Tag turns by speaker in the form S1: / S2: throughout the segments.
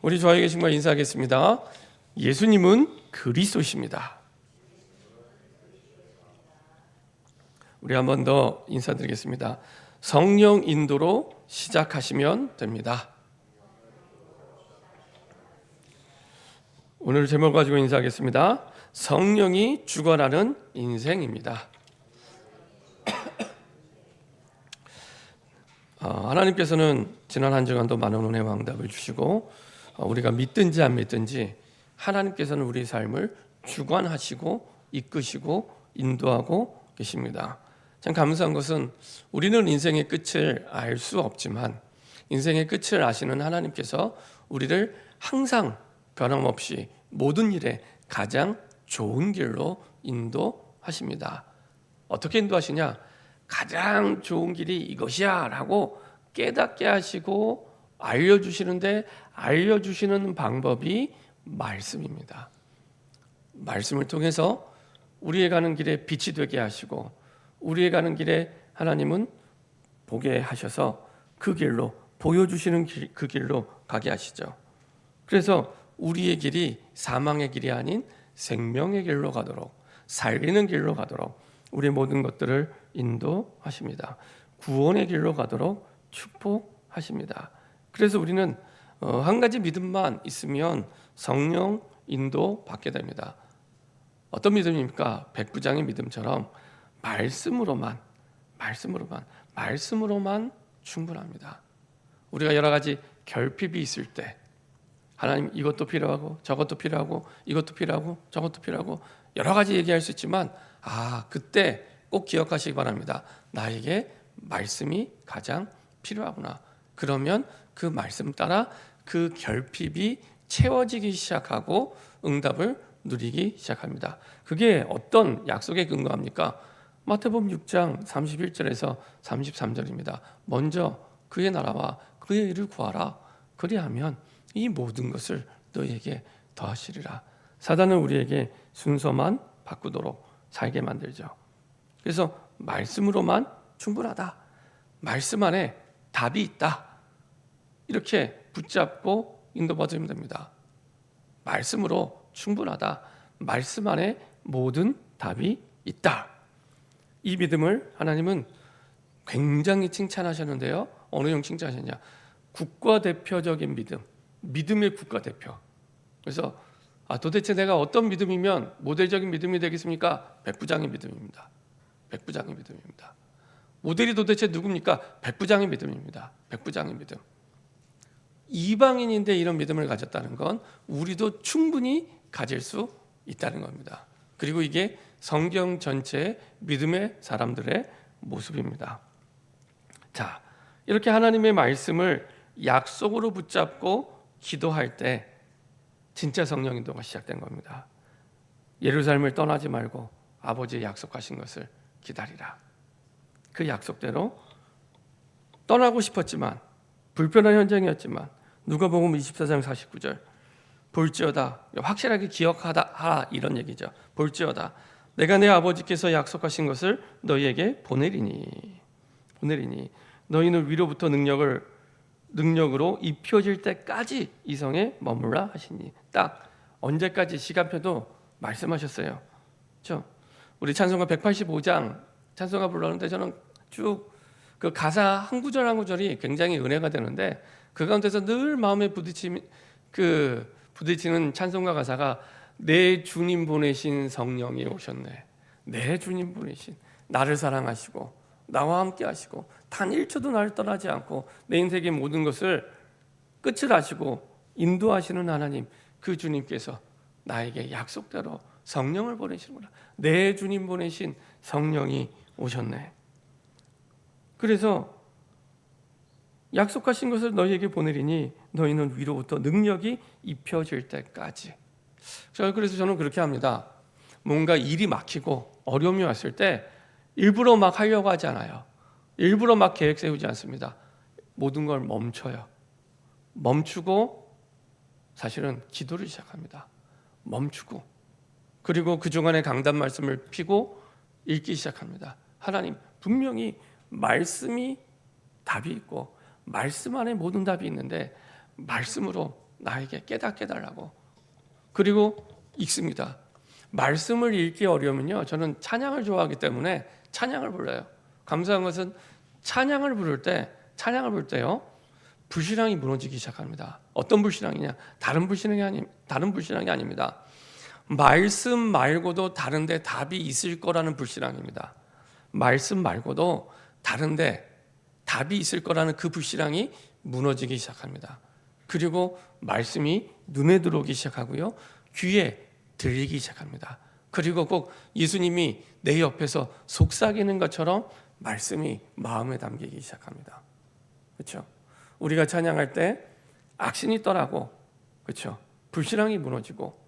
S1: 우리 좌우에 계신 분 인사하겠습니다. 예수님은 그리스도십니다. 우리 한 번 더 인사드리겠습니다. 성령 인도로 시작하시면 됩니다. 오늘 제목을 가지고 인사하겠습니다. 성령이 죽어나는 인생입니다. 하나님께서는 지난 한 주간도 많은 은혜와 응답을 주시고 우리가 믿든지 안 믿든지 하나님께서는 우리 삶을 주관하시고 이끄시고 인도하고 계십니다. 참 감사한 것은 우리는 인생의 끝을 알 수 없지만 인생의 끝을 아시는 하나님께서 우리를 항상 변함없이 모든 일에 가장 좋은 길로 인도하십니다. 어떻게 인도하시냐? 가장 좋은 길이 이것이야 라고 깨닫게 하시고 알려주시는데 알려주시는 방법이 말씀입니다. 말씀을 통해서 우리의 가는 길에 빛이 되게 하시고 우리의 가는 길에 하나님은 보게 하셔서 그 길로 보여주시는 그 길로 가게 하시죠. 그래서 우리의 길이 사망의 길이 아닌 생명의 길로 가도록 살리는 길로 가도록 우리의 모든 것들을 인도하십니다. 구원의 길로 가도록 축복하십니다. 그래서 우리는 한 가지 믿음만 있으면 성령 인도 받게 됩니다. 어떤 믿음입니까? 백부장의 믿음처럼 말씀으로만 충분합니다. 우리가 여러 가지 결핍이 있을 때 하나님 이것도 필요하고 저것도 필요하고 이것도 필요하고 저것도 필요하고 여러 가지 얘기할 수 있지만 그때 꼭 기억하시기 바랍니다. 나에게 말씀이 가장 필요하구나. 그러면 그 말씀 따라 그 결핍이 채워지기 시작하고 응답을 누리기 시작합니다. 그게 어떤 약속에 근거합니까? 마태복음 6장 31절에서 33절입니다. 먼저 그의 나라와 그의 일을 구하라. 그리하면 이 모든 것을 너희에게 더하시리라. 사단은 우리에게 순서만 바꾸도록 살게 만들죠. 그래서 말씀으로만 충분하다. 말씀 안에 답이 있다. 이렇게 붙잡고 인도받으면 됩니다. 말씀으로 충분하다. 말씀 안에 모든 답이 있다. 이 믿음을 하나님은 굉장히 칭찬하셨는데요. 어느 형 칭찬하셨냐? 국가대표적인 믿음. 믿음의 국가대표. 그래서 도대체 내가 어떤 믿음이면 모델적인 믿음이 되겠습니까? 백부장의 믿음입니다. 백부장의 믿음입니다. 모델이 도대체 누굽니까? 백부장의 믿음입니다. 백부장의 믿음. 이방인인데 이런 믿음을 가졌다는 건 우리도 충분히 가질 수 있다는 겁니다. 그리고 이게 성경 전체의 믿음의 사람들의 모습입니다. 자, 이렇게 하나님의 말씀을 약속으로 붙잡고 기도할 때 진짜 성령 인도가 시작된 겁니다. 예루살렘을 떠나지 말고 아버지의 약속하신 것을 기다리라. 그 약속대로 떠나고 싶었지만 불편한 현장이었지만 누가복음 24장 49절 볼지어다 확실하게 기억하라 이런 얘기죠. 볼지어다 내가 내 아버지께서 약속하신 것을 너희에게 보내리니 너희는 위로부터 능력으로 입혀질 때까지 이 성에 머물라 하시니 딱 언제까지 시간표도 말씀하셨어요. 그렇죠? 우리 찬송가 185장 찬송가 불렀는데 저는 쭉 그 가사 한 구절 한 구절이 굉장히 은혜가 되는데 그 가운데서 늘 마음에 부딪히는 찬송가 가사가 내 주님 보내신 성령이 오셨네. 내 주님 보내신 나를 사랑하시고 나와 함께 하시고 단 1초도 나를 떠나지 않고 내 인생의 모든 것을 끝을 아시고 인도하시는 하나님 그 주님께서 나에게 약속대로 성령을 보내시는구나. 내 주님 보내신 성령이 오셨네. 그래서 약속하신 것을 너희에게 보내리니 너희는 위로부터 능력이 입혀질 때까지. 그래서 저는 그렇게 합니다. 뭔가 일이 막히고 어려움이 왔을 때 일부러 막 하려고 하지 않아요. 일부러 막 계획 세우지 않습니다. 모든 걸 멈춰요. 멈추고 사실은 기도를 시작합니다. 멈추고 그리고 그중간에 강단 말씀을 피고 읽기 시작합니다. 하나님 분명히 말씀이 답이 있고 말씀 안에 모든 답이 있는데 말씀으로 나에게 깨닫게 달라고. 그리고 읽습니다. 말씀을 읽기 어려우면요, 저는 찬양을 좋아하기 때문에 찬양을 불러요. 감사한 것은 찬양을 부를 때요, 불신앙이 무너지기 시작합니다. 어떤 불신앙이냐? 다른 불신앙이 아닙니다. 말씀 말고도 다른데 답이 있을 거라는 불신앙입니다. 말씀 말고도 다른데 답이 있을 거라는 그 불신앙이 무너지기 시작합니다. 그리고 말씀이 눈에 들어오기 시작하고요, 귀에 들리기 시작합니다. 그리고 꼭 예수님이 내 옆에서 속삭이는 것처럼 말씀이 마음에 담기기 시작합니다. 그렇죠? 우리가 찬양할 때 악신이 떠나고, 그렇죠? 불신앙이 무너지고,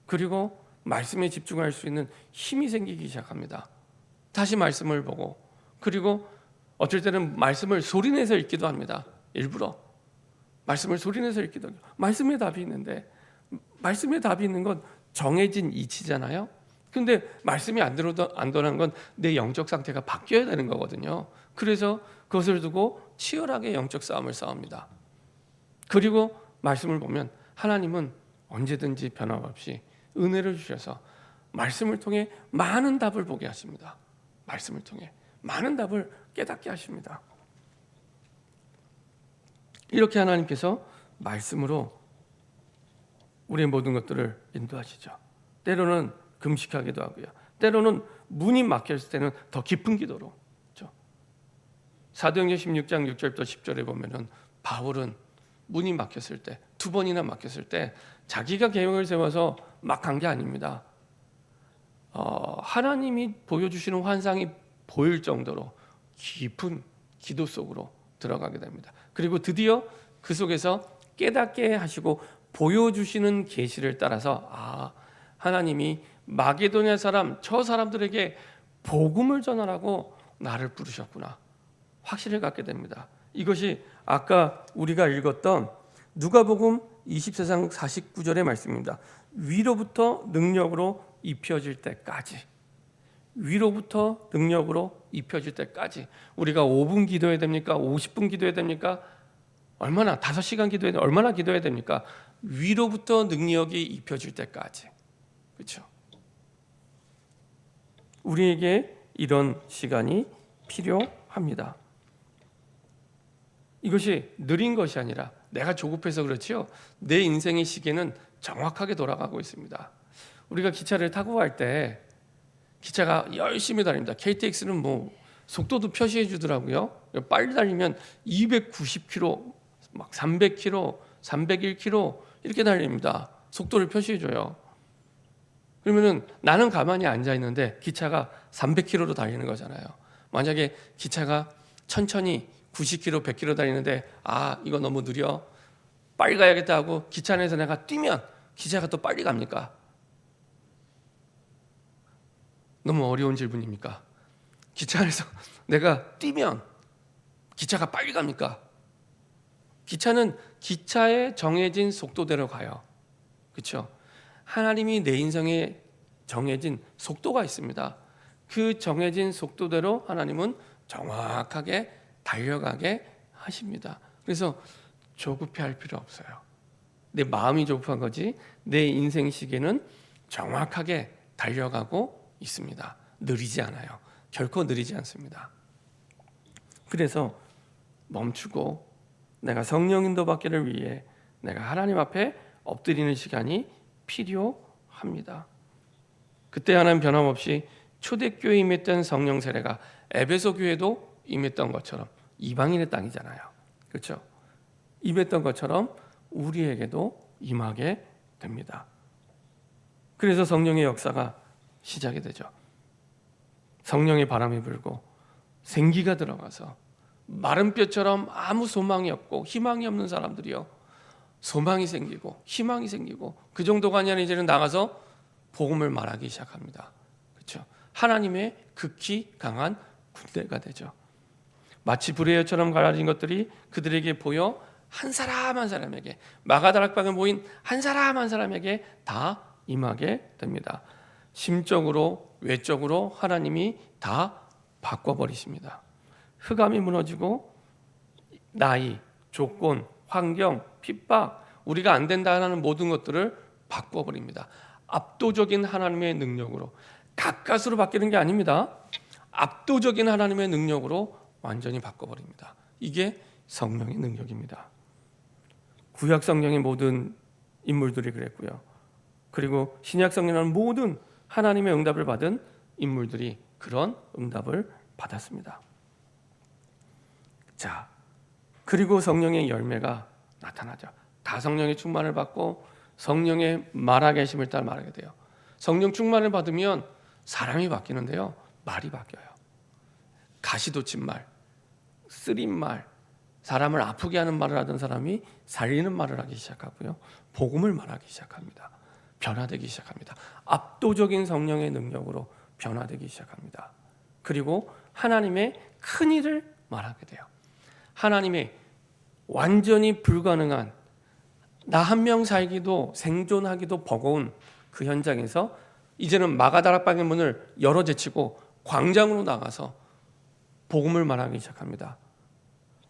S1: 그리고 말씀에 집중할 수 있는 힘이 생기기 시작합니다. 다시 말씀을 보고, 그리고 어쩔 때는 말씀을 소리내서 읽기도 합니다. 일부러 말씀을 소리내서 읽기도 합니다. 말씀에 답이 있는데, 말씀에 답이 있는 건 정해진 이치잖아요. 근데 말씀이 안 들어가는 건 내 영적 상태가 바뀌어야 되는 거거든요. 그래서 그것을 두고 치열하게 영적 싸움을 싸웁니다. 그리고 말씀을 보면 하나님은 언제든지 변함없이 은혜를 주셔서 말씀을 통해 많은 답을 보게 하십니다. 말씀을 통해 많은 답을 깨닫게 하십니다. 이렇게 하나님께서 말씀으로 우리의 모든 것들을 인도하시죠. 때로는 금식하기도 하고요, 때로는 문이 막혔을 때는 더 깊은 기도로. 그렇죠? 사도행전 16장 6절부터 10절에 보면은 바울은 문이 막혔을 때, 2번이나 막혔을 때 자기가 계획을 세워서 막 간 게 아닙니다. 하나님이 보여주시는 환상이 보일 정도로 깊은 기도 속으로 들어가게 됩니다. 그리고 드디어 그 속에서 깨닫게 하시고 보여주시는 계시를 따라서 하나님이 마게도냐 사람, 저 사람들에게 복음을 전하라고 나를 부르셨구나, 확신을 갖게 됩니다. 이것이 아까 우리가 읽었던 누가복음 24장 49절의 말씀입니다. 위로부터 능력으로 입혀질 때까지, 위로부터 능력으로 입혀질 때까지. 우리가 5분 기도해야 됩니까? 50분 기도해야 됩니까? 얼마나, 5시간 기도해야 됩니까? 얼마나 기도해야 됩니까? 위로부터 능력이 입혀질 때까지. 그렇죠? 우리에게 이런 시간이 필요합니다. 이것이 느린 것이 아니라 내가 조급해서 그렇지요, 내 인생의 시계는 정확하게 돌아가고 있습니다. 우리가 기차를 타고 갈 때 기차가 열심히 달립니다. KTX는 뭐 속도도 표시해 주더라고요. 빨리 달리면 290km, 막 300km, 301km 이렇게 달립니다. 속도를 표시해 줘요. 그러면은 나는 가만히 앉아 있는데 기차가 300km로 달리는 거잖아요. 만약에 기차가 천천히 90km, 100km 달리는데 이거 너무 느려, 빨리 가야겠다 하고 기차 안에서 내가 뛰면 기차가 또 빨리 갑니까? 너무 어려운 질문입니까? 기차 안에서 내가 뛰면 기차가 빨리 갑니까? 기차는 기차의 정해진 속도대로 가요. 그렇죠? 하나님이 내 인생에 정해진 속도가 있습니다. 그 정해진 속도대로 하나님은 정확하게 달려가게 하십니다. 그래서 조급해할 필요 없어요. 내 마음이 조급한 거지 내 인생 시계는 정확하게 달려가고 있습니다. 느리지 않아요. 결코 느리지 않습니다. 그래서 멈추고 내가 성령 인도 받기를 위해 내가 하나님 앞에 엎드리는 시간이 필요합니다. 그때 하나님 변함없이 초대교회에 임했던 성령 세례가 에베소 교회도 임했던 것처럼, 이방인의 땅이잖아요. 그렇죠? 임했던 것처럼 우리에게도 임하게 됩니다. 그래서 성령의 역사가 시작이 되죠. 성령의 바람이 불고 생기가 들어가서 마른 뼈처럼 아무 소망이 없고 희망이 없는 사람들이요, 소망이 생기고 희망이 생기고, 그 정도가 아니라 이제는 나가서 복음을 말하기 시작합니다. 그렇죠? 하나님의 극히 강한 군대가 되죠. 마치 불의 여처럼 갈라진 것들이 그들에게 보여 한 사람 한 사람에게, 마가다락방에 모인 한 사람 한 사람에게 다 임하게 됩니다. 심적으로 외적으로 하나님이 다 바꿔버리십니다. 흑암이 무너지고 나이, 조건, 환경, 핍박, 우리가 안 된다 하는 모든 것들을 바꿔버립니다. 압도적인 하나님의 능력으로, 가까스로 바뀌는 게 아닙니다. 압도적인 하나님의 능력으로 완전히 바꿔버립니다. 이게 성령의 능력입니다. 구약 성경의 모든 인물들이 그랬고요. 그리고 신약 성경은 모든 하나님의 응답을 받은 인물들이 그런 응답을 받았습니다. 자, 그리고 성령의 열매가 나타나죠. 다 성령의 충만을 받고 성령의 말하게 하심을 따라 말하게 돼요. 성령 충만을 받으면 사람이 바뀌는데요, 말이 바뀌어요. 가시돋친 말, 쓰린 말, 사람을 아프게 하는 말을 하던 사람이 살리는 말을 하기 시작하고요, 복음을 말하기 시작합니다. 변화되기 시작합니다. 압도적인 성령의 능력으로 변화되기 시작합니다. 그리고 하나님의 큰 일을 말하게 돼요. 하나님의 완전히 불가능한, 나 한 명 살기도 생존하기도 버거운 그 현장에서 이제는 마가다락방의 문을 열어 제치고 광장으로 나가서 복음을 말하기 시작합니다.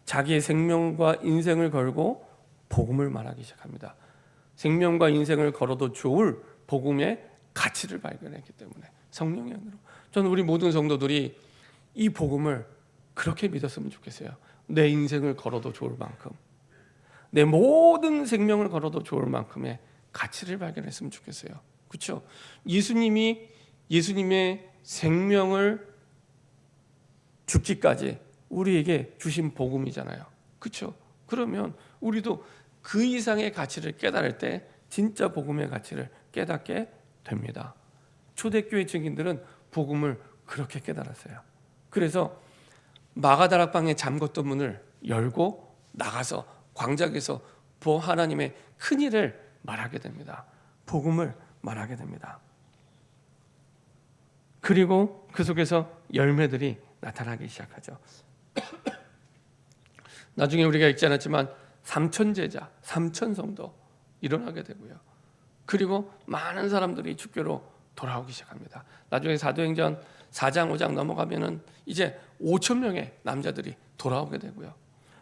S1: 자기의 생명과 인생을 걸고 복음을 말하기 시작합니다. 생명과 인생을 걸어도 좋을 복음의 가치를 발견했기 때문에 성령의 은혜로 저는 우리 모든 성도들이 이 복음을 그렇게 믿었으면 좋겠어요. 내 인생을 걸어도 좋을 만큼, 내 모든 생명을 걸어도 좋을 만큼의 가치를 발견했으면 좋겠어요. 그렇죠? 예수님의 생명을 죽기까지 우리에게 주신 복음이잖아요. 그렇죠? 그러면 우리도 그 이상의 가치를 깨달을 때 진짜 복음의 가치를 깨닫게 됩니다. 초대교회 증인들은 복음을 그렇게 깨달았어요. 그래서 마가다락방에 잠궜던 문을 열고 나가서 광장에서 하나님의 큰 일을 말하게 됩니다. 복음을 말하게 됩니다. 그리고 그 속에서 열매들이 나타나기 시작하죠. 나중에 우리가 읽지 않았지만 3,000 제자, 3,000 성도 일어나게 되고요. 그리고 많은 사람들이 주교로 돌아오기 시작합니다. 나중에 사도행전 4장, 5장 넘어가면은 이제 5,000명의 남자들이 돌아오게 되고요.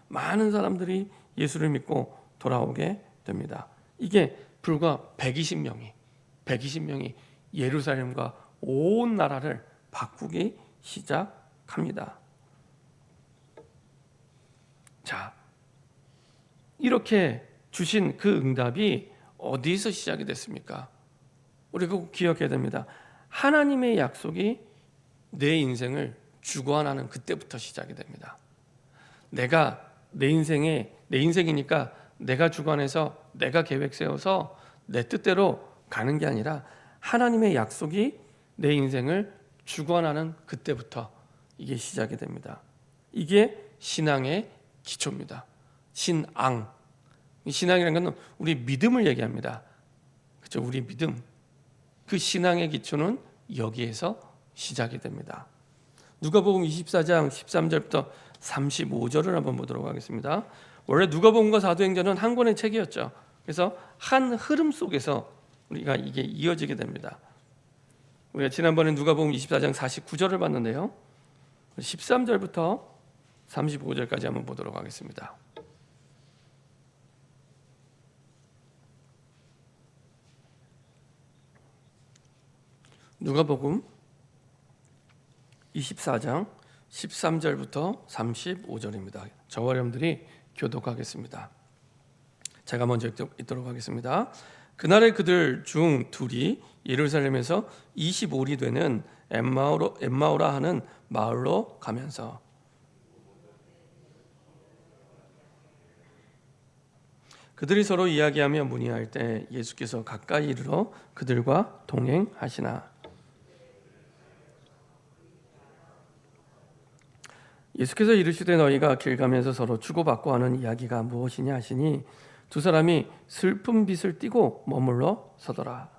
S1: 많은 사람들이 예수를 믿고 돌아오게 됩니다. 이게 불과 120명이 예루살렘과 온 나라를 바꾸기 시작합니다. 자, 이렇게 주신 그 응답이 어디서 시작이 됐습니까? 우리가 꼭 기억해야 됩니다. 하나님의 약속이 내 인생을 주관하는 그때부터 시작이 됩니다. 내가 내 인생이니까 내가 주관해서 내가 계획 세워서 내 뜻대로 가는 게 아니라 하나님의 약속이 내 인생을 주관하는 그때부터 이게 시작이 됩니다. 이게 신앙의 기초입니다. 신앙. 신앙이라는 건 우리 믿음을 얘기합니다. 그렇죠? 우리 믿음. 그 신앙의 기초는 여기에서 시작이 됩니다. 누가복음 24장 13절부터 35절을 한번 보도록 하겠습니다. 원래 누가복음과 사도행전은 한 권의 책이었죠. 그래서 한 흐름 속에서 우리가 이게 이어지게 됩니다. 우리가 지난번에 누가복음 24장 49절을 봤는데요. 13절부터 35절까지 한번 보도록 하겠습니다. 누가복음 24장 13절부터 35절입니다. 저와 여러분들이 교독하겠습니다. 제가 먼저 읽도록 하겠습니다. 그날에 그들 중 둘이 예루살렘에서 25리 되는 엠마오라 하는 마을로 가면서 그들이 서로 이야기하며 문의할 때 예수께서 가까이 이르러 그들과 동행하시나. 예수께서 이르시되 너희가 길 가면서 서로 주고받고 하는 이야기가 무엇이냐 하시니 두 사람이 슬픈 빛을 띠고 머물러 서더라.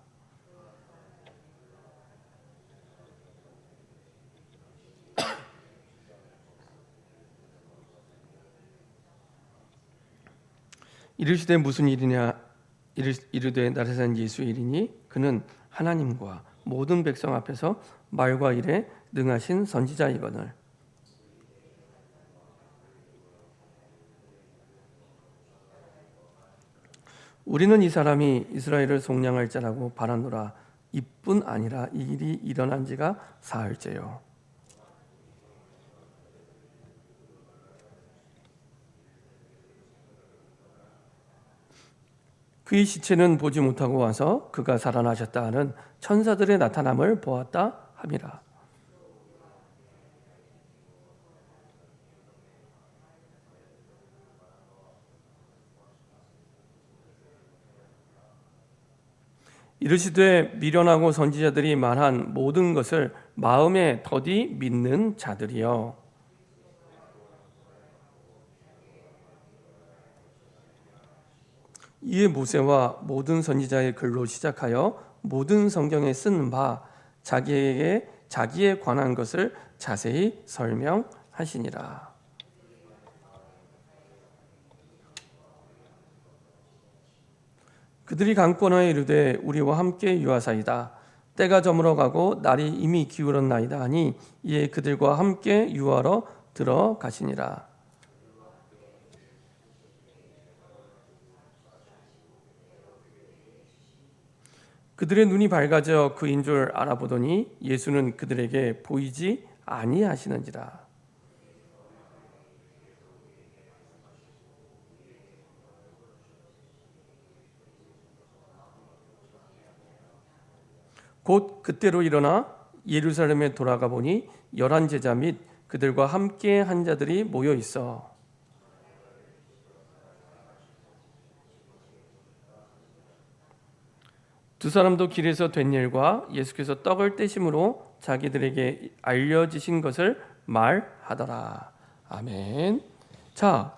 S1: 이르시되 무슨 일이냐 이르되 나사렛 예수 일이니 그는 하나님과 모든 백성 앞에서 말과 일에 능하신 선지자이거늘. 우리는 이 사람이 이스라엘을 속량할 자라고 바라노라. 이뿐 아니라 이 일이 일어난 지가 사흘째요. 그의 시체는 보지 못하고 와서 그가 살아나셨다 하는 천사들의 나타남을 보았다 함이라. 이르시되 미련하고 선지자들이 말한 모든 것을 마음에 더디 믿는 자들이여. 이에 모세와 모든 선지자의 글로 시작하여 모든 성경에 쓴 바 자기에 관한 것을 자세히 설명하시니라. 그들이 강권하여 이르되 우리와 함께 유하사이다. 때가 저물어가고 날이 이미 기울었나이다 하니 이에 그들과 함께 유하러 들어가시니라. 그들의 눈이 밝아져 그인 줄 알아보더니 예수는 그들에게 보이지 아니하시는지라. 곧 그때로 일어나 예루살렘에 돌아가 보니 11 제자 및 그들과 함께 한 자들이 모여 있어 두 사람도 길에서 된 일과 예수께서 떡을 떼심으로 자기들에게 알려지신 것을 말하더라. 아멘. 자,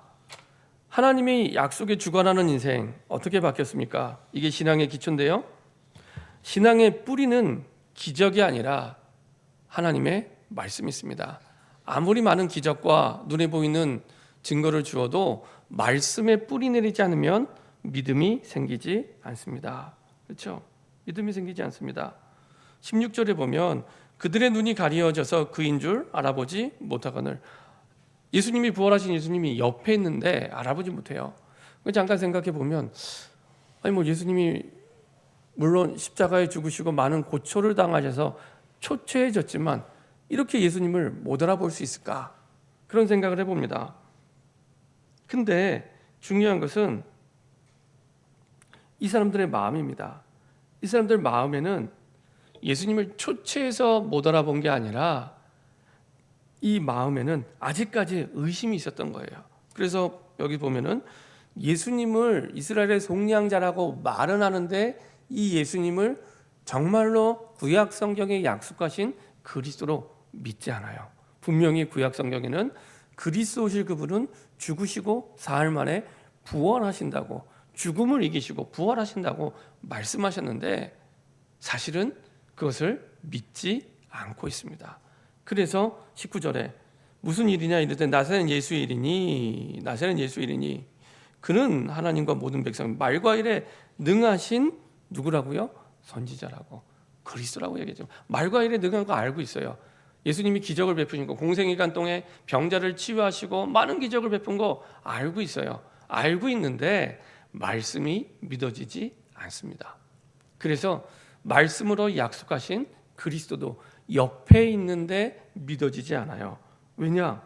S1: 하나님이 약속에 주관하는 인생 어떻게 바뀌었습니까? 이게 신앙의 기초인데요. 신앙의 뿌리는 기적이 아니라 하나님의 말씀이 있습니다. 아무리 많은 기적과 눈에 보이는 증거를 주어도 말씀에 뿌리 내리지 않으면 믿음이 생기지 않습니다. 그렇죠? 믿음이 생기지 않습니다. 16절에 보면 그들의 눈이 가리워져서 그인 줄 알아보지 못하거늘. 예수님이 부활하신 예수님이 옆에 있는데 알아보지 못해요. 잠깐 생각해 보면 아니 뭐 예수님이 물론 십자가에 죽으시고 많은 고초를 당하셔서 초췌해졌지만 이렇게 예수님을 못 알아볼 수 있을까? 그런 생각을 해봅니다. 근데 중요한 것은 이 사람들의 마음입니다. 이 사람들 마음에는 예수님을 초췌해서 못 알아본 게 아니라 이 마음에는 아직까지 의심이 있었던 거예요. 그래서 여기 보면은 예수님을 이스라엘의 속량자라고 말은 하는데 이 예수님을 정말로 구약 성경에 약속하신 그리스도로 믿지 않아요. 분명히 구약 성경에는 그리스도 오실 그분은 죽으시고 사흘 만에 부활하신다고, 죽음을 이기시고 부활하신다고 말씀하셨는데 사실은 그것을 믿지 않고 있습니다. 그래서 19절에 무슨 일이냐 이르되 나사렛 예수의 일이니 그는 하나님과 모든 백성 말과 일에 능하신 누구라고요? 선지자라고 그리스도라고 얘기했죠. 말과 일에 능한 거 알고 있어요. 예수님이 기적을 베푸신 거, 공생애간 동에 병자를 치유하시고 많은 기적을 베푼 거 알고 있어요. 알고 있는데 말씀이 믿어지지 않습니다. 그래서 말씀으로 약속하신 그리스도도 옆에 있는데 믿어지지 않아요. 왜냐?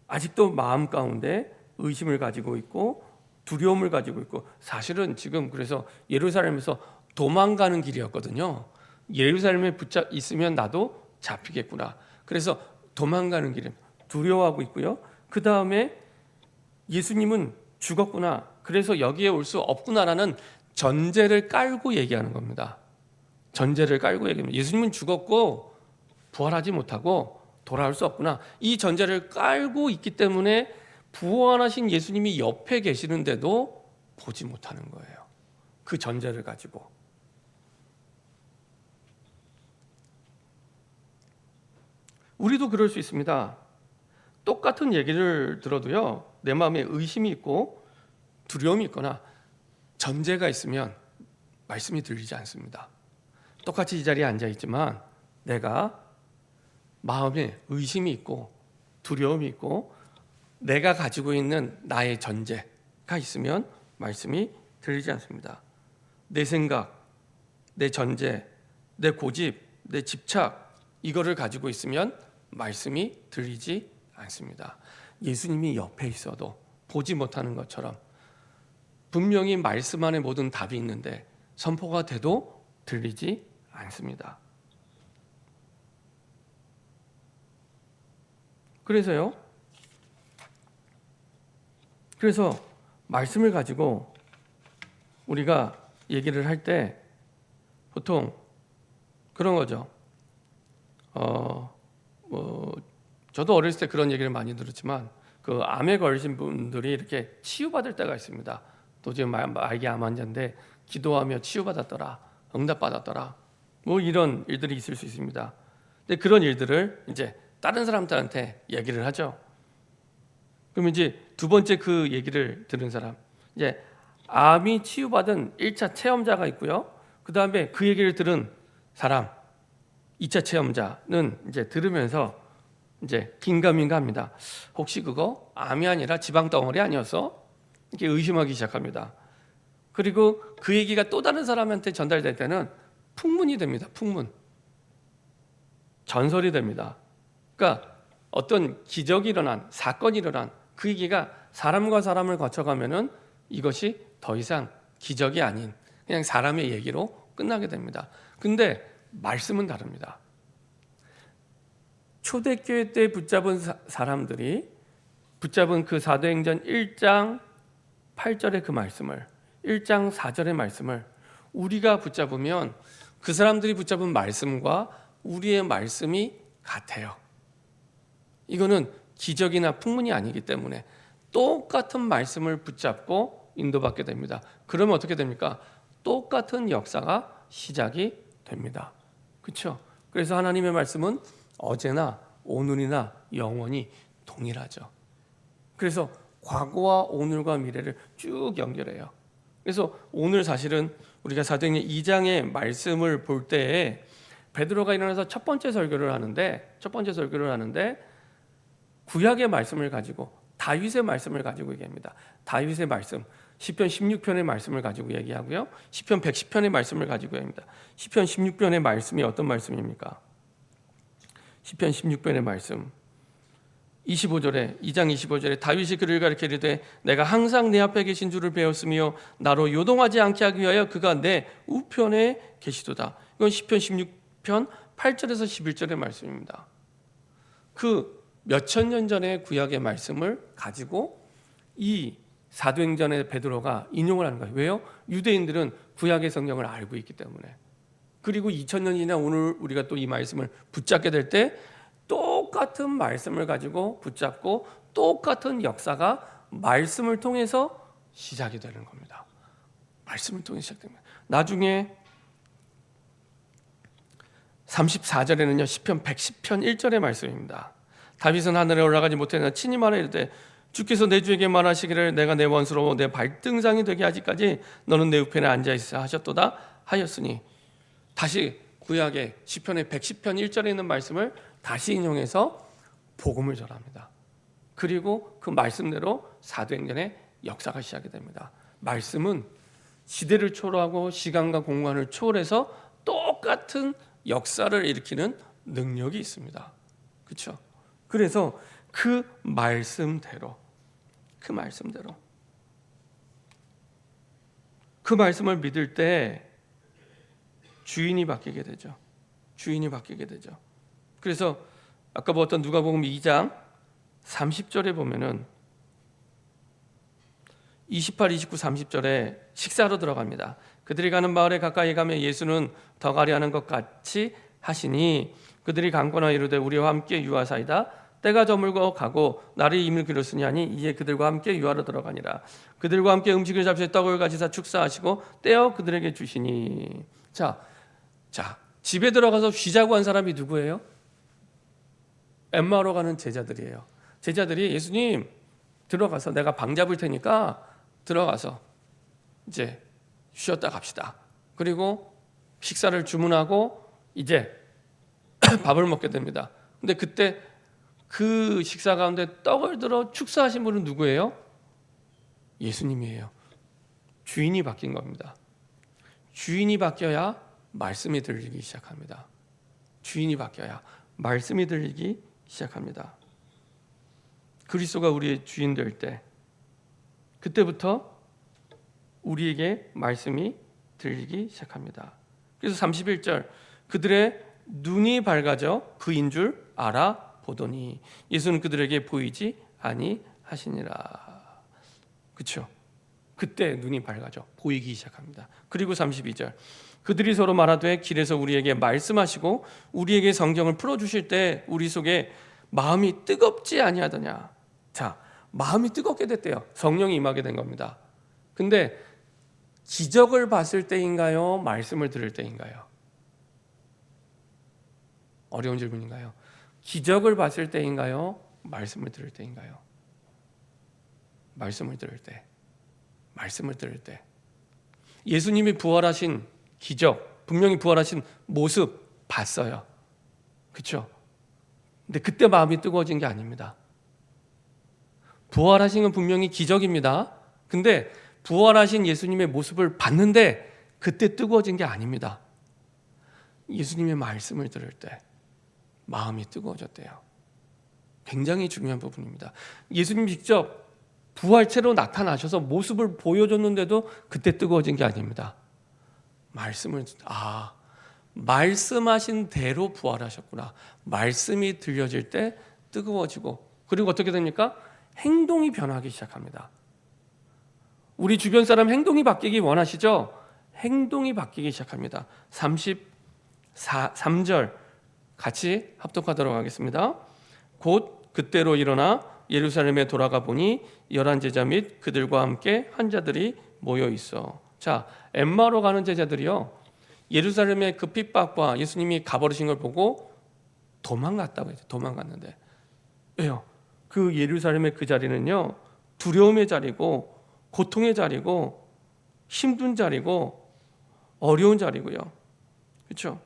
S1: 아직도 마음 가운데 의심을 가지고 있고 두려움을 가지고 있고, 사실은 지금 그래서 예루살렘에서 도망가는 길이었거든요. 예루살렘에 붙잡 있으면 나도 잡히겠구나. 그래서 도망가는 길에 두려워하고 있고요. 그 다음에 예수님은 죽었구나. 그래서 여기에 올 수 없구나라는 전제를 깔고 얘기하는 겁니다. 전제를 깔고 얘기합니다. 예수님은 죽었고 부활하지 못하고 돌아올 수 없구나. 이 전제를 깔고 있기 때문에 부활하신 예수님이 옆에 계시는데도 보지 못하는 거예요. 그 전제를 가지고. 우리도 그럴 수 있습니다. 똑같은 얘기를 들어도요, 내 마음에 의심이 있고 두려움이 있거나 전제가 있으면 말씀이 들리지 않습니다. 똑같이 이 자리에 앉아 있지만 내가 마음에 의심이 있고 두려움이 있고 내가 가지고 있는 나의 전제가 있으면 말씀이 들리지 않습니다. 내 생각, 내 전제, 내 고집, 내 집착, 이거를 가지고 있으면 말씀이 들리지 않습니다. 예수님이 옆에 있어도 보지 못하는 것처럼 분명히 말씀 안에 모든 답이 있는데 선포가 돼도 들리지 않습니다. 그래서 말씀을 가지고 우리가 얘기를 할 때 보통 그런 거죠. 저도 어렸을 때 그런 얘기를 많이 들었지만 그 암에 걸리신 분들이 이렇게 치유받을 때가 있습니다. 또 지금 말기 암 환자인데 기도하며 치유받았더라, 응답받았더라, 뭐 이런 일들이 있을 수 있습니다. 근데 그런 일들을 이제 다른 사람들한테 얘기를 하죠. 그럼 이제 두 번째 그 얘기를 들은 사람, 이제 암이 치유받은 1차 체험자가 있고요. 그 다음에 그 얘기를 들은 사람, 2차 체험자는 이제 들으면서 이제 긴가민가합니다. 혹시 그거 암이 아니라 지방 덩어리 아니었어? 이렇게 의심하기 시작합니다. 그리고 그 얘기가 또 다른 사람한테 전달될 때는 풍문이 됩니다. 풍문, 전설이 됩니다. 그러니까 어떤 기적이 일어난, 사건이 일어난 그 얘기가 사람과 사람을 거쳐가면은 이것이 더 이상 기적이 아닌 그냥 사람의 얘기로 끝나게 됩니다. 근데 말씀은 다릅니다. 초대교회 때 붙잡은 사람들이 붙잡은 그 사도행전 1장 8절의 그 말씀을, 1장 4절의 말씀을 우리가 붙잡으면 그 사람들이 붙잡은 말씀과 우리의 말씀이 같아요. 이거는 기적이나 풍문이 아니기 때문에 똑같은 말씀을 붙잡고 인도받게 됩니다. 그러면 어떻게 됩니까? 똑같은 역사가 시작이 됩니다. 그렇죠? 그래서 하나님의 말씀은 어제나 오늘이나 영원히 동일하죠. 그래서 과거와 오늘과 미래를 쭉 연결해요. 그래서 오늘 사실은 우리가 사도행전 2장의 말씀을 볼 때에 베드로가 일어나서 첫 번째 설교를 하는데 구약의 말씀을 가지고 다윗의 말씀을 가지고 얘기합니다. 다윗의 말씀, 시편 16편의 말씀을 가지고 얘기하고요. 시편 110편의 말씀을 가지고 얘기합니다. 시편 16편의 말씀이 어떤 말씀입니까? 시편 16편의 말씀 2장 25절에 다윗이 그를 가리켜 이르되 내가 항상 내 앞에 계신 줄을 배웠으며 나로 요동하지 않게 하기 위하여 그가 내 우편에 계시도다. 이건 시편 16편 8절에서 11절의 말씀입니다. 그 몇천 년 전의 구약의 말씀을 가지고 이 사도행전의 베드로가 인용을 하는 거예요. 왜요? 유대인들은 구약의 성경을 알고 있기 때문에. 그리고 2000년 지나 오늘 우리가 또 이 말씀을 붙잡게 될 때 똑같은 말씀을 가지고 붙잡고 똑같은 역사가 말씀을 통해서 시작이 되는 겁니다. 말씀을 통해 시작됩니다. 나중에 34절에는요. 시편 110편 1절의 말씀입니다. 다윗은 하늘에 올라가지 못했으나 친히 말하 이르되 주께서 내 주에게 말하시기를 내가 내 원수로 내 발등상이 되게 하기까지 너는 내 우편에 앉아 있으라 하셨도다 하였으니, 다시 구약의 시편의 110편 1절에 있는 말씀을 다시 인용해서 복음을 전합니다. 그리고 그 말씀대로 사도행전의 역사가 시작이 됩니다. 말씀은 시대를 초월하고 시간과 공간을 초월해서 똑같은 역사를 일으키는 능력이 있습니다. 그렇죠? 그래서 그 말씀대로 그 말씀을 믿을 때 주인이 바뀌게 되죠. 그래서 아까 보았던 누가복음 2장 30절에 보면은 28, 29, 30절에 식사로 들어갑니다. 그들이 가는 마을에 가까이 가면 예수는 더 가려 하는 것 같이 하시니 그들이 강권하여 이르되 우리와 함께 유하사이다. 때가 저물고 가고 날이 이미 길었으니 하니 이에 그들과 함께 유하로 들어가니라. 그들과 함께 음식을 잡수어 떡을 가지사 축사하시고 떼어 그들에게 주시니. 자, 집에 들어가서 쉬자고 한 사람이 누구예요? 엠마오로 가는 제자들이에요. 제자들이 예수님 들어가서 내가 방 잡을 테니까 들어가서 이제 쉬었다 갑시다. 그리고 식사를 주문하고 이제 밥을 먹게 됩니다. 근데 그때 그 식사 가운데 떡을 들어 축사하신 분은 누구예요? 예수님이에요. 주인이 바뀐 겁니다. 주인이 바뀌어야 말씀이 들리기 시작합니다. 주인이 바뀌어야 말씀이 들리기 시작합니다. 그리스도가 우리의 주인 될 때, 그때부터 우리에게 말씀이 들리기 시작합니다. 그래서 31절, 그들의 눈이 밝아져 그인 줄 알아보더니 예수는 그들에게 보이지 아니하시니라. 그렇죠? 그때 눈이 밝아져 보이기 시작합니다. 그리고 32절, 그들이 서로 말하되 길에서 우리에게 말씀하시고 우리에게 성경을 풀어주실 때 우리 속에 마음이 뜨겁지 아니하더냐. 자, 마음이 뜨겁게 됐대요. 성령이 임하게 된 겁니다. 근데 기적을 봤을 때인가요? 말씀을 들을 때인가요? 어려운 질문인가요? 기적을 봤을 때인가요? 말씀을 들을 때인가요? 말씀을 들을 때. 말씀을 들을 때. 예수님이 부활하신 기적, 분명히 부활하신 모습 봤어요. 그렇죠? 근데 그때 마음이 뜨거워진 게 아닙니다. 부활하신 건 분명히 기적입니다. 근데 부활하신 예수님의 모습을 봤는데 그때 뜨거워진 게 아닙니다. 예수님의 말씀을 들을 때 마음이 뜨거워졌대요. 굉장히 중요한 부분입니다. 예수님 직접 부활체로 나타나셔서 모습을 보여줬는데도 그때 뜨거워진 게 아닙니다. 말씀하신 대로 부활하셨구나. 말씀이 들려질 때 뜨거워지고, 그리고 어떻게 됩니까? 행동이 변하기 시작합니다. 우리 주변 사람 행동이 바뀌기 원하시죠? 행동이 바뀌기 시작합니다. 33절 같이 합독하도록 하겠습니다. 곧 그때로 일어나 예루살렘에 돌아가 보니 11 제자 및 그들과 함께 환자들이 모여 있어. 자, 엠마오로 가는 제자들이요, 예루살렘의 그 핍박과 예수님이 가버리신 걸 보고 도망갔다고 했죠. 도망갔는데 왜요? 그 예루살렘의 그 자리는요, 두려움의 자리고 고통의 자리고 힘든 자리고 어려운 자리고요. 그렇죠?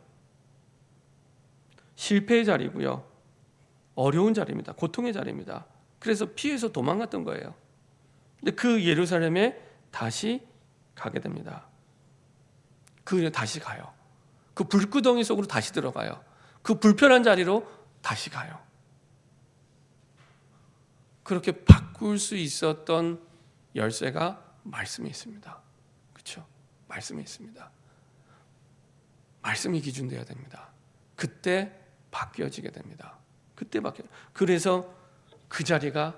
S1: 실패의 자리고요. 어려운 자리입니다. 고통의 자리입니다. 그래서 피해서 도망갔던 거예요. 근데 그 예루살렘에 다시 가게 됩니다. 다시 가요. 그 불구덩이 속으로 다시 들어가요. 그 불편한 자리로 다시 가요. 그렇게 바꿀 수 있었던 열쇠가 말씀에 있습니다. 그렇죠? 말씀에 있습니다. 말씀이 기준되어야 됩니다. 그때 바뀌어지게 됩니다. 그래서 그 자리가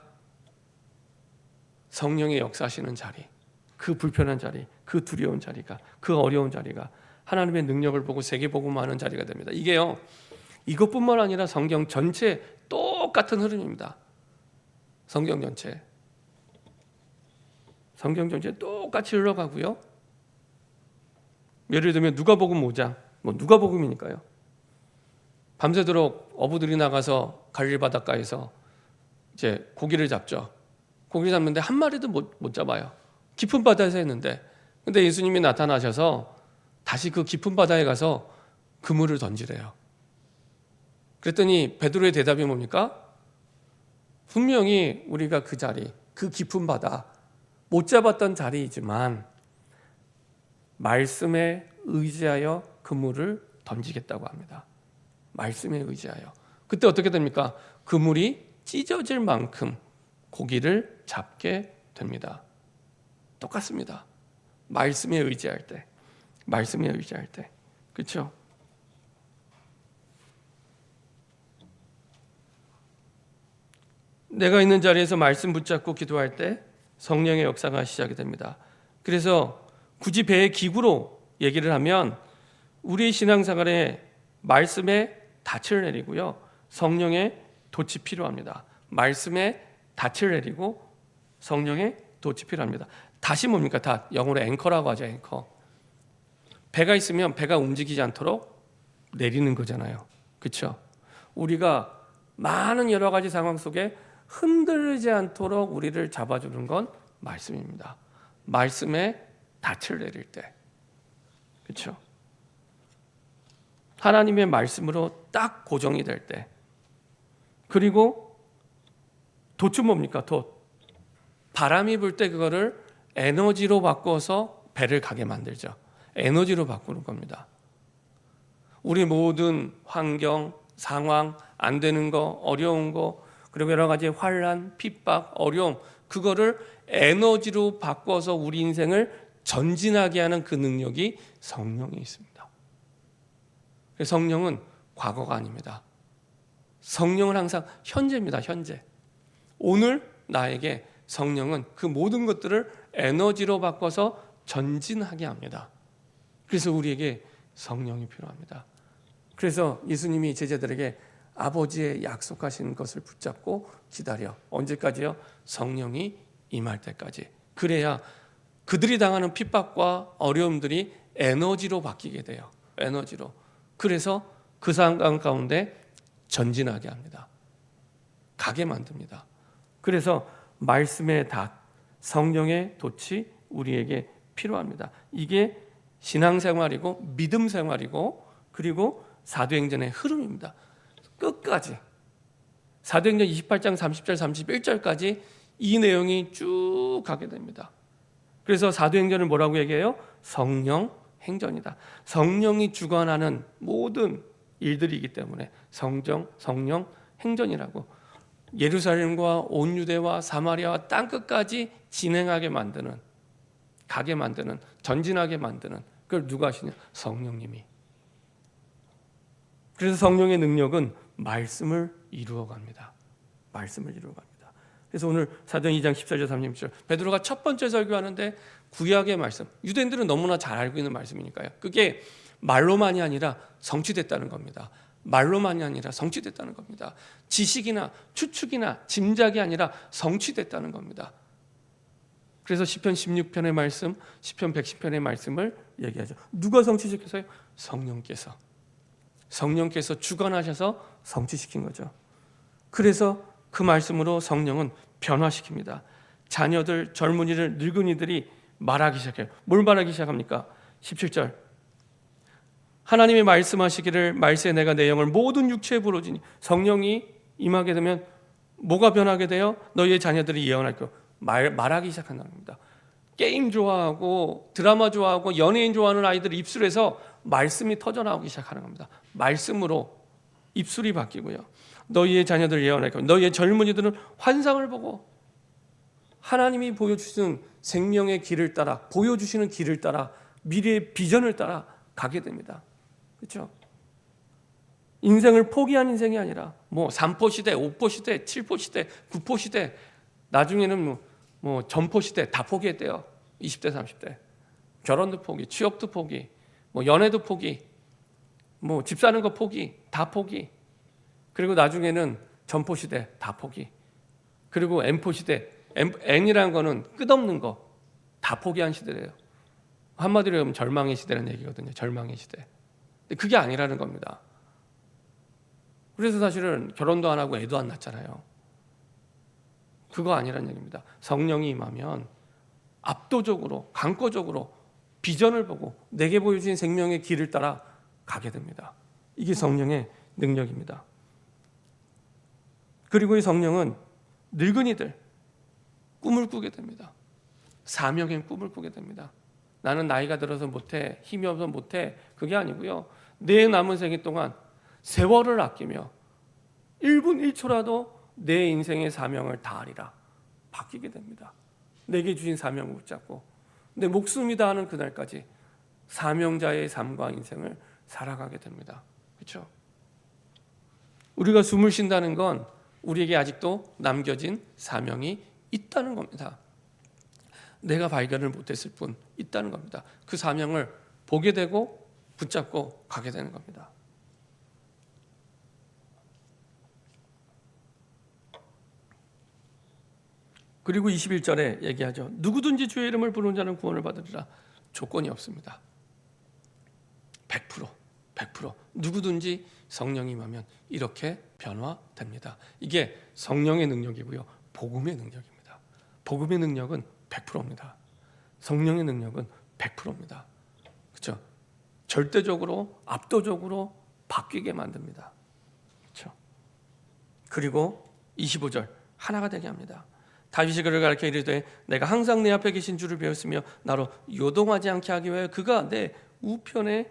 S1: 성령의 역사하시는 자리, 그 불편한 자리, 그 두려운 자리가, 그 어려운 자리가 하나님의 능력을 보고 세계복음하는 자리가 됩니다. 이게요, 이것뿐만 아니라 성경 전체 똑같은 흐름입니다. 성경 전체 똑같이 흘러가고요. 예를 들면 누가복음 5장, 누가복음이니까요. 밤새도록 어부들이 나가서 갈릴리 바닷가에서 이제 고기를 잡죠. 고기를 잡는데 한 마리도 못 잡아요. 깊은 바다에서 했는데, 근데 예수님이 나타나셔서 다시 그 깊은 바다에 가서 그물을 던지래요. 그랬더니 베드로의 대답이 뭡니까? 분명히 우리가 그 자리, 그 깊은 바다, 못 잡았던 자리이지만 말씀에 의지하여 그물을 던지겠다고 합니다. 말씀에 의지하여. 그때 어떻게 됩니까? 그물이 찢어질 만큼 고기를 잡게 됩니다. 똑같습니다. 말씀에 의지할 때. 그렇죠? 내가 있는 자리에서 말씀 붙잡고 기도할 때 성령의 역사가 시작이 됩니다. 그래서 굳이 배의 기구로 얘기를 하면 우리의 신앙생활에 말씀에 닻을 내리고요, 성령의 돛이 필요합니다. 말씀에 닻을 내리고 성령의 돛이 필요합니다. 닻이 뭡니까? 닷, 영어로 앵커라고 하죠. 앵커. 배가 있으면 배가 움직이지 않도록 내리는 거잖아요. 그렇죠? 우리가 많은 여러 가지 상황 속에 흔들리지 않도록 우리를 잡아주는 건 말씀입니다. 말씀에 닻을 내릴 때. 그렇죠? 하나님의 말씀으로 딱 고정이 될 때. 그리고 돛은 뭡니까? 돛. 바람이 불 때 그거를 에너지로 바꿔서 배를 가게 만들죠. 에너지로 바꾸는 겁니다. 우리 모든 환경, 상황, 안 되는 거, 어려운 거, 그리고 여러 가지 환난, 핍박, 어려움, 그거를 에너지로 바꿔서 우리 인생을 전진하게 하는 그 능력이 성령에 있습니다. 성령은 과거가 아닙니다. 성령은 항상 현재입니다. 현재. 오늘 나에게 성령은 그 모든 것들을 에너지로 바꿔서 전진하게 합니다. 그래서 우리에게 성령이 필요합니다. 그래서 예수님이 제자들에게 아버지의 약속하신 것을 붙잡고 기다려. 언제까지요? 성령이 임할 때까지. 그래야 그들이 당하는 핍박과 어려움들이 에너지로 바뀌게 돼요. 에너지로. 그래서 그 상황 가운데 전진하게 합니다. 가게 만듭니다. 그래서 말씀의 닷, 성령의 돛이 우리에게 필요합니다. 이게 신앙생활이고 믿음 생활이고 그리고 사도행전의 흐름입니다. 끝까지 사도행전 28장 30절 31절까지 이 내용이 쭉 가게 됩니다. 그래서 사도행전을 뭐라고 얘기해요? 성령 행전이다. 성령이 주관하는 모든 일들이기 때문에 성령 행전이라고 예루살렘과 온 유대와 사마리아와 땅 끝까지 진행하게 만드는, 가게 만드는, 전진하게 만드는 그걸 누가 하시냐? 성령님이. 그래서 성령의 능력은 말씀을 이루어 갑니다. 말씀을 이루어 갑니다. 그래서 오늘 사도행 2장 14절 36절 베드로가 첫 번째 설교하는데 구약의 말씀, 유대인들은 너무나 잘 알고 있는 말씀이니까요. 그게 말로만이 아니라 성취됐다는 겁니다. 말로만이 아니라 성취됐다는 겁니다. 지식이나 추측이나 짐작이 아니라 성취됐다는 겁니다. 그래서 시편 16편의 말씀, 시편 110편의 말씀을 얘기하죠. 누가 성취시켰어요? 성령께서 주관하셔서 성취시킨 거죠. 그래서 그 말씀으로 성령은 변화시킵니다. 자녀들, 젊은이들, 늙은이들이 말하기 시작해요. 뭘 말하기 시작합니까? 17절 하나님이 말씀하시기를 말세 내가 내 영을 모든 육체에 부어주니 성령이 임하게 되면 뭐가 변하게 돼요? 너희의 자녀들이 예언할 거 말하기 시작한다는 겁니다. 게임 좋아하고 드라마 좋아하고 연예인 좋아하는 아이들 입술에서 말씀이 터져나오기 시작하는 겁니다. 말씀으로 입술이 바뀌고요. 너희의 자녀들 예언할 거 너희의 젊은이들은 환상을 보고 하나님이 보여주시는 생명의 길을 따라 보여주시는 길을 따라 미래의 비전을 따라 가게 됩니다. 그렇죠? 인생을 포기한 인생이 아니라 뭐 3포 시대, 5포 시대, 7포 시대, 9포 시대 나중에는 뭐 전포 시대 다 포기했대요. 20대, 30대. 결혼도 포기, 취업도 포기, 뭐 연애도 포기, 뭐 집 사는 거 포기, 다 포기. 그리고 나중에는 전포 시대 다 포기. 그리고 N포 시대, N이라는 거는 끝없는 거 다 포기한 시대래요. 한마디로 하면 절망의 시대라는 얘기거든요. 절망의 시대. 근데 그게 아니라는 겁니다. 그래서 사실은 결혼도 안 하고 애도 안 낳잖아요. 그거 아니라는 얘기입니다. 성령이 임하면 압도적으로, 강권적으로 비전을 보고 내게 보여주신 생명의 길을 따라 가게 됩니다. 이게 성령의 능력입니다. 그리고 이 성령은 늙은이들 꿈을 꾸게 됩니다. 사명의 꿈을 꾸게 됩니다. 나는 나이가 들어서 못해, 힘이 없어서 못해, 그게 아니고요. 내 남은 생애 동안 세월을 아끼며 1분 1초라도 내 인생의 사명을 다하리라 바뀌게 됩니다. 내게 주신 사명을 붙잡고 내 목숨이 다하는 그날까지 사명자의 삶과 인생을 살아가게 됩니다. 그렇죠? 우리가 숨을 쉰다는 건 우리에게 아직도 남겨진 사명이 있다는 겁니다. 내가 발견을 못했을 뿐 있다는 겁니다. 그 사명을 보게 되고 붙잡고 가게 되는 겁니다. 그리고 21절에 얘기하죠. 누구든지 주의 이름을 부르는 자는 구원을 받으리라. 조건이 없습니다. 100% 누구든지 성령이 임하면 이렇게 변화됩니다. 이게 성령의 능력이고요. 복음의 능력입니다. 복음의 능력은 100%입니다. 성령의 능력은 100%입니다. 그렇죠? 절대적으로 압도적으로 바뀌게 만듭니다. 그렇죠? 그리고 25절 하나가 되게 합니다. 다윗이 그를 가르쳐 이르되 내가 항상 내 앞에 계신 줄을 배웠으며 나로 요동하지 않게 하기 위하여 그가 내 우편에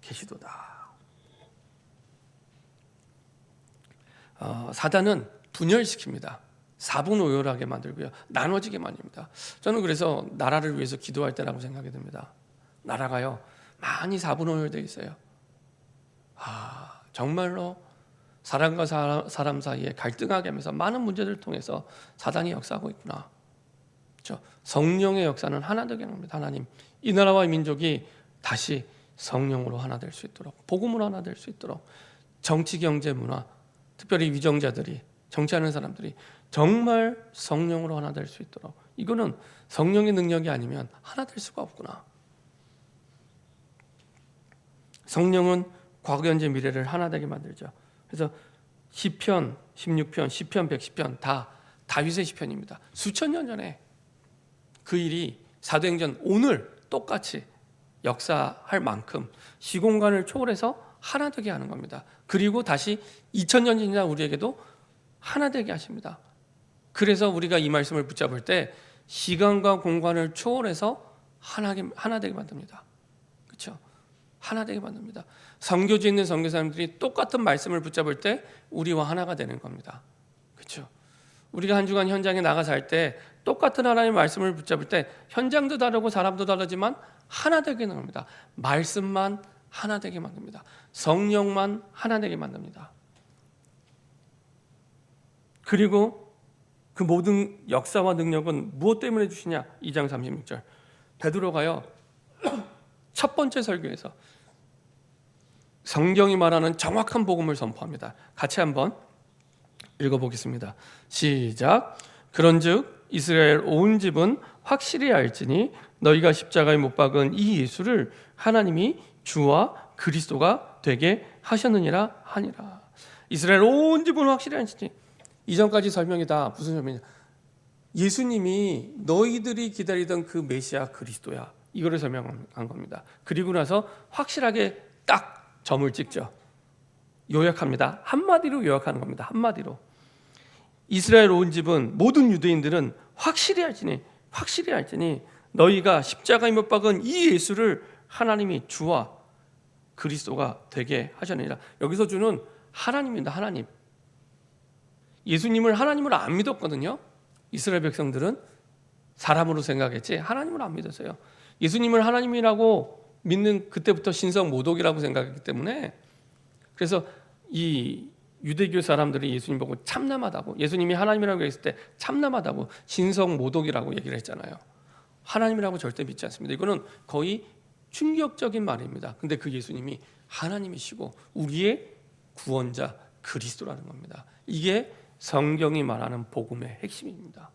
S1: 계시도다. 사단은 분열시킵니다. 사분오열하게 만들고요, 나눠지게 만듭니다. 저는 그래서 나라를 위해서 기도할 때라고 생각이 듭니다. 나라가요 많이 사분오열되어 있어요. 정말로 사람과 사람 사이에 갈등하게 하면서 많은 문제들을 통해서 사단이 역사하고 있구나. 그렇죠? 성령의 역사는 하나 되게 합니다. 하나님, 이 나라와 이 민족이 다시 성령으로 하나 될 수 있도록, 복음으로 하나 될 수 있도록, 정치, 경제, 문화, 특별히 위정자들이, 정치하는 사람들이 정말 성령으로 하나 될 수 있도록, 이거는 성령의 능력이 아니면 하나 될 수가 없구나. 성령은 과거, 현재, 미래를 하나 되게 만들죠. 그래서 시편 16편, 시편 110편 다 다윗의 시편입니다. 수천 년 전에 그 일이 사도행전 오늘 똑같이 역사할 만큼 시공간을 초월해서 하나 되게 하는 겁니다. 그리고 다시 2000년 지나 우리에게도 하나 되게 하십니다. 그래서 우리가 이 말씀을 붙잡을 때 시간과 공간을 초월해서 하나 되게 만듭니다. 그렇죠? 하나 되게 만듭니다. 선교지에 있는 선교사님들이 똑같은 말씀을 붙잡을 때 우리와 하나가 되는 겁니다. 그렇죠? 우리가 한 주간 현장에 나가서 할 때 똑같은 하나님의 말씀을 붙잡을 때 현장도 다르고 사람도 다르지만 하나 되게 하는 겁니다. 말씀만 하나 되게 만듭니다. 성령만 하나 되게 만듭니다. 그리고 그 모든 역사와 능력은 무엇 때문에 주시냐? 2장 36절 베드로가요 첫 번째 설교에서 성경이 말하는 정확한 복음을 선포합니다. 같이 한번 읽어보겠습니다. 시작. 그런즉 이스라엘 온 집은 확실히 알지니 너희가 십자가에 못 박은 이 예수를 하나님이 주와 그리스도가 되게 하셨느니라 하니라. 이스라엘 온 집은 확실히 알지니, 이전까지 설명이 다 무슨 설명이냐? 예수님이 너희들이 기다리던 그 메시아 그리스도야, 이거를 설명한 겁니다. 그리고 나서 확실하게 딱 점을 찍죠. 요약합니다. 한마디로 요약하는 겁니다. 한마디로. 이스라엘 온 집은, 모든 유대인들은 확실히 알지니 너희가 십자가에 못 박은 이 예수를 하나님이 주와 그리스도가 되게 하셨느니라. 여기서 주는 하나님입니다. 하나님. 예수님을 하나님으로 안 믿었거든요. 이스라엘 백성들은 사람으로 생각했지 하나님을 안 믿었어요. 예수님을 하나님이라고 믿는 그때부터 신성 모독이라고 생각했기 때문에, 그래서 이 유대교 사람들이 예수님 보고 참남하다고, 예수님이 하나님이라고 했을 때 참남하다고 신성 모독이라고 얘기를 했잖아요. 하나님이라고 절대 믿지 않습니다. 이거는 거의 충격적인 말입니다. 근데 그 예수님이 하나님이시고 우리의 구원자 그리스도라는 겁니다. 이게 성경이 말하는 복음의 핵심입니다.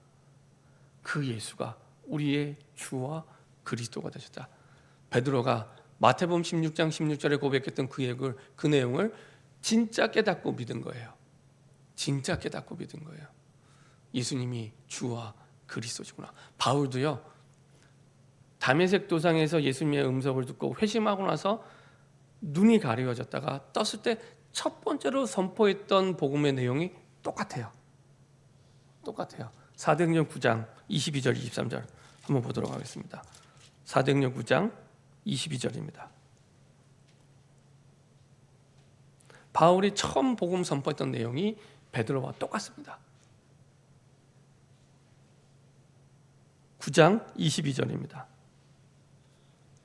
S1: 그 예수가 우리의 주와 그리스도가 되셨다. 베드로가 마태복음 16장 16절에 고백했던 그 내용을 진짜 깨닫고 믿은 거예요. 진짜 깨닫고 믿은 거예요. 예수님이 주와 그리스도시구나. 바울도요, 다메섹 도상에서 예수님의 음성을 듣고 회심하고 나서 눈이 가려졌다가 떴을 때 첫 번째로 선포했던 복음의 내용이 똑같아요. 사도행전 9장 22절 23절 한번 보도록 하겠습니다. 사도행전 9장 22절입니다. 바울이 처음 복음 선포했던 내용이 베드로와 똑같습니다. 9장 22절입니다.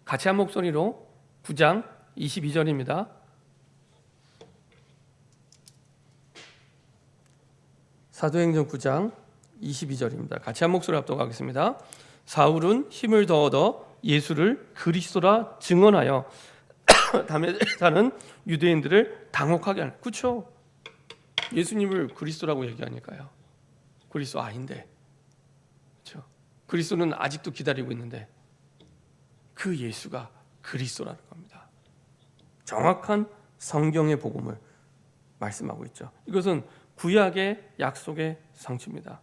S1: 같이 한 목소리로 9장 22절입니다. 사도행전 9장 22절입니다. 같이 한 목소리 합독하겠습니다. 사울은 힘을 더 얻어 예수를 그리스도라 증언하여 다메섹에 유대인들을 당혹하게 하는. 그렇죠? 예수님을 그리스도라고 얘기하니까요. 그리스도 아닌데, 그렇죠? 그리스도는 아직도 기다리고 있는데 그 예수가 그리스도라는 겁니다. 정확한 성경의 복음을 말씀하고 있죠. 이것은 구약의 약속의 성취입니다.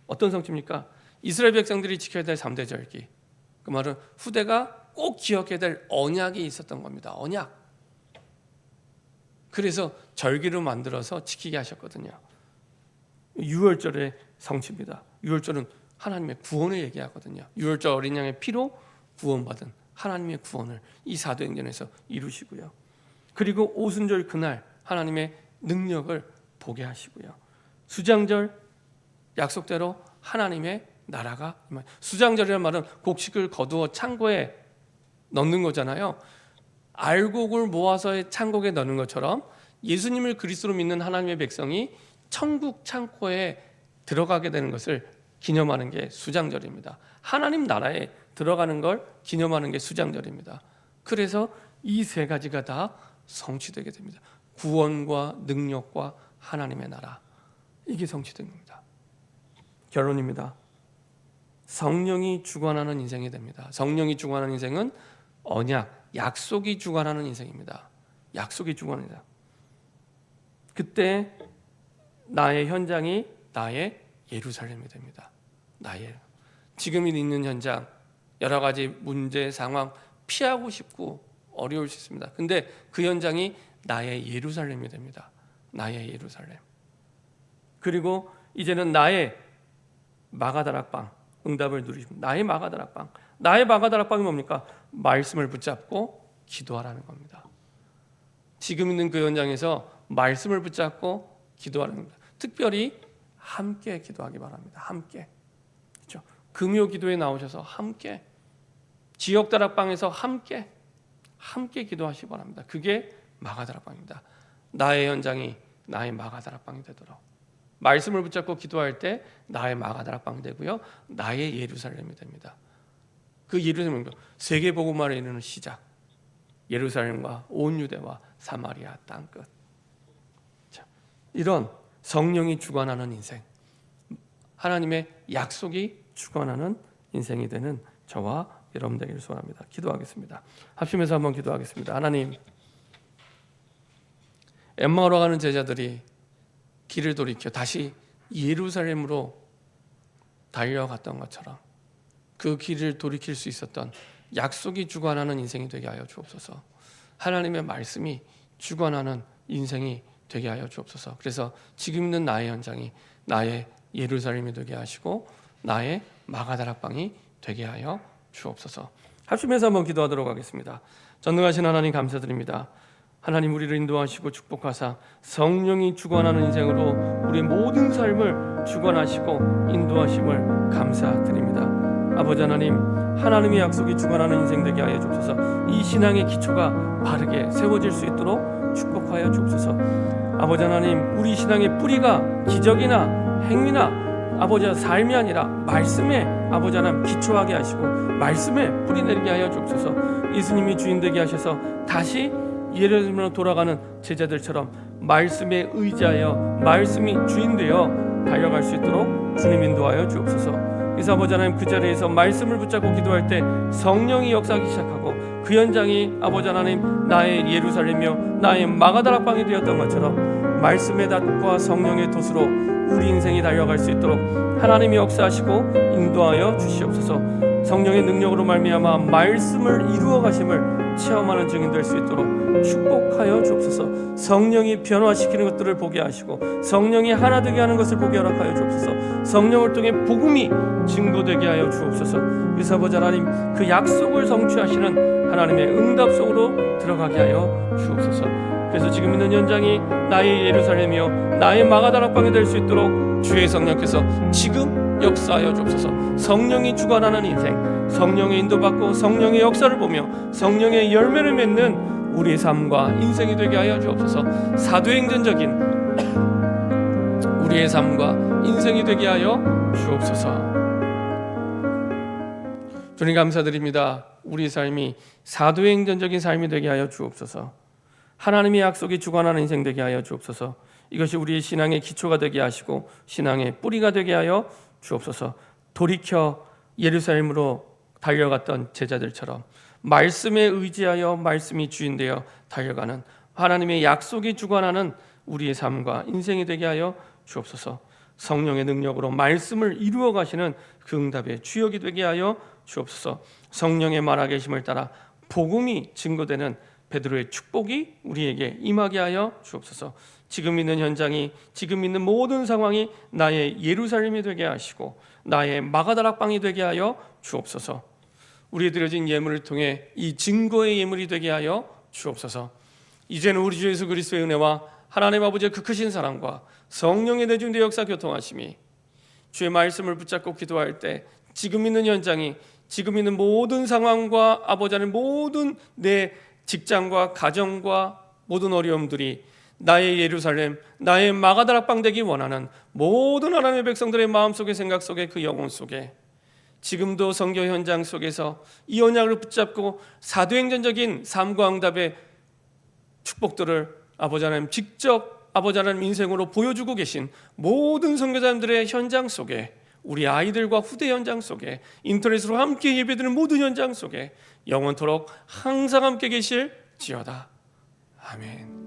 S1: 어떤 성취입니까? 이스라엘 백성들이 지켜야 될 3대 절기. 그 말은 후대가 꼭 기억해야 될 언약이 있었던 겁니다. 언약. 그래서 절기를 만들어서 지키게 하셨거든요. 6월절의 성취입니다. 유월절은 하나님의 구원을 얘기하거든요. 유월절 어린 양의 피로 구원받은 하나님의 구원을 이 사도행전에서 이루시고요. 그리고 오순절 그날 하나님의 능력을 보게 하시고요. 수장절 약속대로 하나님의 나라가 수장절이라는 말은 곡식을 거두어 창고에 넣는 거잖아요. 알곡을 모아서 창고에 넣는 것처럼 예수님을 그리스도로 믿는 하나님의 백성이 천국 창고에 들어가게 되는 것을 기념하는 게 수장절입니다. 하나님 나라에 들어가는 걸 기념하는 게 수장절입니다. 그래서 이 세 가지가 다 성취되게 됩니다. 구원과 능력과 하나님의 나라, 이게 성취된 겁니다. 결론입니다. 성령이 주관하는 인생이 됩니다. 성령이 주관하는 인생은 언약, 약속이 주관하는 인생입니다. 약속이 주관합니다. 그때 나의 현장이 나의 예루살렘이 됩니다. 나의 지금 있는 현장, 여러 가지 문제, 상황 피하고 싶고 어려울 수 있습니다. 근데 그 현장이 나의 예루살렘이 됩니다. 나의 예루살렘. 그리고 이제는 나의 마가다락방 응답을 누리십니다. 나의 마가다락방. 나의 마가다락방이 뭡니까? 말씀을 붙잡고 기도하라는 겁니다. 지금 있는 그 현장에서 말씀을 붙잡고 기도하라는 겁니다. 특별히 함께 기도하기 바랍니다. 함께. 그렇죠? 금요 기도에 나오셔서 함께, 지역 다락방에서 함께 기도하시기 바랍니다. 그게 마가다락방입니다. 나의 현장이 나의 마가다락방이 되도록 말씀을 붙잡고 기도할 때 나의 마가다락방이 되고요, 나의 예루살렘이 됩니다. 그 예루살렘은 세계 복음화를 이루는 시작, 예루살렘과 온 유대와 사마리아 땅끝. 이런 성령이 주관하는 인생, 하나님의 약속이 주관하는 인생이 되는 저와 여러분 되기를 소원합니다. 기도하겠습니다. 합심해서 한번 기도하겠습니다. 하나님, 엠마오로 가는 제자들이 길을 돌이켜 다시 예루살렘으로 달려갔던 것처럼 그 길을 돌이킬 수 있었던 약속이 주관하는 인생이 되게 하여 주옵소서. 하나님의 말씀이 주관하는 인생이 되게 하여 주옵소서. 그래서 지금 있는 나의 현장이 나의 예루살렘이 되게 하시고 나의 마가다락방이 되게 하여 주옵소서. 합심해서 한번 기도하도록 하겠습니다. 전능하신 하나님 감사드립니다. 하나님, 우리를 인도하시고 축복하사 성령이 주관하는 인생으로 우리 모든 삶을 주관하시고 인도하심을 감사드립니다. 아버지 하나님, 하나님의 약속이 주관하는 인생 되게 하여 주옵소서. 이 신앙의 기초가 바르게 세워질 수 있도록 축복하여 주옵소서. 아버지 하나님, 우리 신앙의 뿌리가 기적이나 행위나 아버지 삶이 아니라 말씀에 아버지 하나님 기초하게 하시고 말씀에 뿌리 내리게 하여 주옵소서. 예수님이 주인 되게 하셔서 다시 예루살렘으로 돌아가는 제자들처럼 말씀에 의지하여 말씀이 주인 되어 달려갈 수 있도록 주님 인도하여 주옵소서. 그래서 아버지 하나님, 그 자리에서 말씀을 붙잡고 기도할 때 성령이 역사하기 시작하고 그 현장이 아버지 하나님 나의 예루살렘이며 나의 마가다락방이 되었던 것처럼 말씀의 닷과 성령의 돛으로 우리 인생이 달려갈 수 있도록 하나님이 역사하시고 인도하여 주시옵소서. 성령의 능력으로 말미암아 말씀을 이루어 가심을 체험하는 증인 될 수 있도록 축복하여 주옵소서. 성령이 변화시키는 것들을 보게 하시고 성령이 하나 되게 하는 것을 보게 허락하여 주옵소서. 성령을 통해 복음이 증거되게 하여 주옵소서. 그래서 아버지 하나님, 그 약속을 성취하시는 하나님의 응답 속으로 들어가게 하여 주옵소서. 그래서 지금 있는 현장이 나의 예루살렘이요 나의 마가다락방이 될 수 있도록 주의 성령께서 지금 역사하여 주옵소서. 성령이 주관하는 인생, 성령의 인도받고 성령의 역사를 보며 성령의 열매를 맺는 우리의 삶과 인생이 되게 하여 주옵소서. 사도행전적인 우리의 삶과 인생이 되게 하여 주옵소서. 주님 감사드립니다. 우리 삶이 사도행전적인 삶이 되게 하여 주옵소서. 하나님의 약속이 주관하는 인생 되게 하여 주옵소서. 이것이 우리의 신앙의 기초가 되게 하시고 신앙의 뿌리가 되게 하여 주옵소서. 돌이켜 예루살렘으로 달려갔던 제자들처럼 말씀에 의지하여 말씀이 주인 되어 달려가는 하나님의 약속이 주관하는 우리의 삶과 인생이 되게 하여 주옵소서. 성령의 능력으로 말씀을 이루어 가시는 그 응답의 주역이 되게 하여 주옵소서. 성령의 말하 계심을 따라 복음이 증거되는 베드로의 축복이 우리에게 임하게 하여 주옵소서. 지금 있는 현장이, 지금 있는 모든 상황이 나의 예루살렘이 되게 하시고 나의 마가다락방이 되게 하여 주옵소서. 우리에 드려진 예물을 통해 이 증거의 예물이 되게 하여 주옵소서. 이제는 우리 주 예수 그리스도의 은혜와 하나님 아버지의 그 크신 사랑과 성령의 내주인의 역사 교통하심이, 주의 말씀을 붙잡고 기도할 때 지금 있는 현장이, 지금 있는 모든 상황과 아버지 하나님 모든 내 직장과 가정과 모든 어려움들이 나의 예루살렘, 나의 마가다락방 되기 원하는 모든 하나님의 백성들의 마음속에, 생각 속에, 그 영혼 속에 지금도 선교 현장 속에서 이 언약을 붙잡고 사도행전적인 삶과 응답의 축복들을 아버지 하나님 직접 아버지 하나님 인생으로 보여주고 계신 모든 선교사님들의 현장 속에, 우리 아이들과 후대 현장 속에, 인터넷으로 함께 예배드리는 모든 현장 속에 영원토록 항상 함께 계실지어다. 아멘.